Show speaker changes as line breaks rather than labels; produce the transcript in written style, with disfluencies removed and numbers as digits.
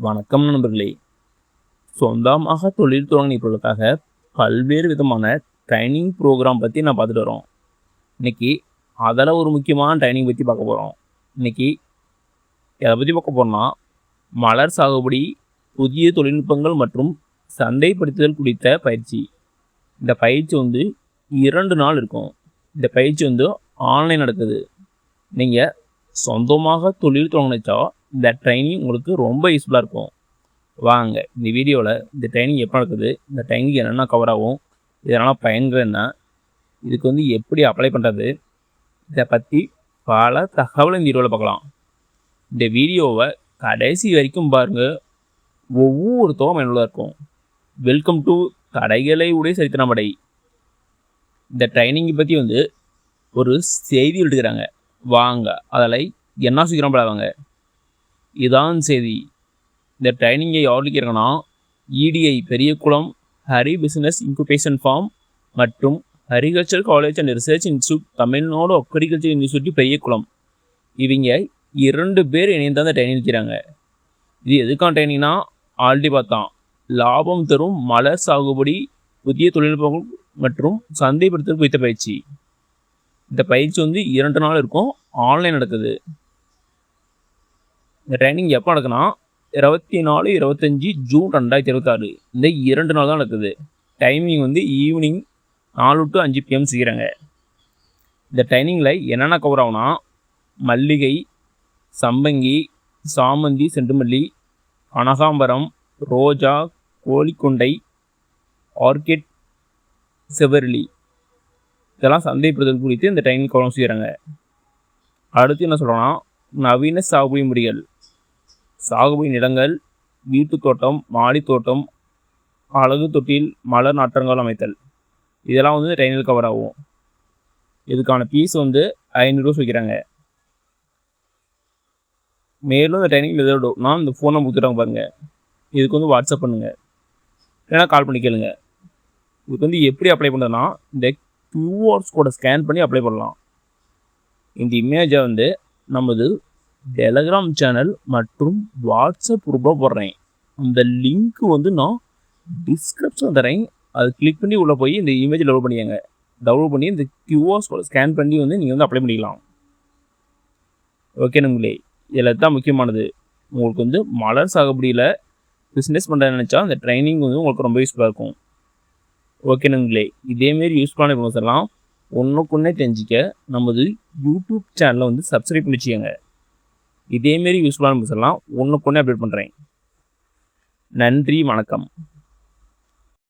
வணக்கம் நண்பர்களே. சொந்தமாக தொழில் தொடங்கினவர்களுக்காக பல்வேறு விதமான ட்ரைனிங் ப்ரோக்ராம் பற்றி நான் பார்த்துட்டு வரோம். இன்றைக்கி அதில் ஒரு முக்கியமான ட்ரைனிங் பற்றி பார்க்க போகிறோம். இன்றைக்கி எதை பற்றி பார்க்க போகிறோம்னா, மலர் சாகுபடி, புதிய தொழில்நுட்பங்கள் மற்றும் சந்தைப்படுத்துதல் குறித்த பயிற்சி. இந்த பயிற்சி 2 நாள் இருக்கும். இந்த பயிற்சி ஆன்லைன் நடக்குது. நீங்கள் சொந்தமாக தொழில் தொடங்கினச்சா இந்த ட்ரைனிங் உங்களுக்கு ரொம்ப யூஸ்ஃபுல்லாக இருக்கும். வாங்க இந்த வீடியோவில் இந்த ட்ரைனிங் எப்போ நடக்குது, இந்த ட்ரைனிங் என்னென்ன கவர் ஆகும், இதனால் பயன்கள் என்ன, இதுக்கு எப்படி அப்ளை பண்ணுறது, இதை பற்றி பல தகவல் இந்த வீடியோவில் பார்க்கலாம். இந்த வீடியோவை கடைசி வரைக்கும் பாருங்கள், ஒவ்வொருத்தரும் பயனுள்ளதாக இருக்கும். வெல்கம் டு தடைகளை உடைய சரித்திரமடை. இந்த ட்ரைனிங்கை பற்றி ஒரு செய்தி எடுத்துக்கிறாங்க. வாங்க அதில் என்ன சீக்கிரம் படாவாங்க. இதான் செய்தி. இந்த ட்ரைனிங்கை யார் இருக்கிறாங்கன்னா, EDI Periyakulam horti business incubation forum மற்றும் horticulture college and research institute, Tamil Nadu agriculture university Periyakulam, இவங்க 2 பேர் இணைந்து அந்த ட்ரைனிங் இருக்கிறாங்க. இது எதுக்கான ட்ரைனிங்னா, ஆல்ரெடி பார்த்தான், லாபம் தரும் மலர் சாகுபடி, புதிய தொழில்நுட்பங்கள் மற்றும் சந்தைப்படுத்தல் குறித்த பயிற்சி. இந்த பயிற்சி 2 நாள் இருக்கும், ஆன்லைன் நடக்குது. இந்த ட்ரைனிங் எப்போ நடக்குன்னா, 24, 25 ஜூன் 2026. இந்த 2 நாள் தான் நடக்குது. டைமிங் ஈவினிங் 4 to 5 PM செய்கிறாங்க. இந்த ட்ரைனிங்கில் என்னென்ன கவர் ஆகுனா, மல்லிகை, சம்பங்கி, சாமந்தி, செண்டுமல்லி, கனகாம்பரம், ரோஜா, கோழிக்கொண்டை, ஆர்கிட், செவரளி, இதெல்லாம் சந்தைப்படுத்தல் குறித்து இந்த ட்ரைனிங் கவனம் செய்கிறாங்க. அடுத்து என்ன சொல்கிறோன்னா, நவீன சாகுபடி முறைகள், சாகுபடி நிலங்கள், வீட்டு தோட்டம், மாடி தோட்டம், அழகு தொட்டில், மலர் நாற்றங்கள் அமைத்தல், இதெல்லாம் ட்ரைனில் கவர் ஆகும். இதுக்கான ஃபீஸ் 500 வைக்கிறாங்க. மேலும் இந்த ட்ரைனிங் எதோ டவுட்னா இந்த ஃபோன் நம்பர் கொடுத்துட்டாங்க பாருங்கள், இதுக்கு வாட்ஸ்அப் பண்ணுங்கள், இல்லைனா கால் பண்ணி கேளுங்க. இதுக்கு எப்படி அப்ளை பண்ணுறதுனா, இந்த QR கோடை ஸ்கேன் பண்ணி அப்ளை பண்ணலாம். இந்த இமேஜை நமது டெலகிராம் சேனல் மற்றும் வாட்ஸ்அப் குரூப்பாக போடுறேன். அந்த லிங்க்கு நான் டிஸ்கிரிப்ஷன் தரேன். அது கிளிக் பண்ணி உள்ளே போய் இந்த இமேஜ் டவுன்லோட் பண்ணிக்கங்க. டவுன்லோட் பண்ணி இந்த QR கோடை ஸ்கேன் பண்ணி நீங்கள் அப்ளை பண்ணிக்கலாம். ஓகே நண்பர்களே, இதில் தான் முக்கியமானது. உங்களுக்கு மலர் சாகுபடியில் பிஸ்னஸ் பண்ணுறேன்னு நினச்சா இந்த ட்ரைனிங் உங்களுக்கு ரொம்ப யூஸ்ஃபுல்லாக இருக்கும். ஓகே நண்பர்களே, இதேமாரி யூஸ்ஃபுல்லான இன்ஃபர்மேஷன்லாம் ஒன்றுக்குன்னே தெரிஞ்சிக்க நமது யூடியூப் சேனலை சப்ஸ்கிரைப் பண்ணி வச்சுக்கோங்க. இதேமாரி யூஸ்ஃபுல்லான இன்ஃபர்மேஷன்லாம் ஒன்றுக்குன்னே அப்டேட் பண்ணுறேன். நன்றி, வணக்கம்.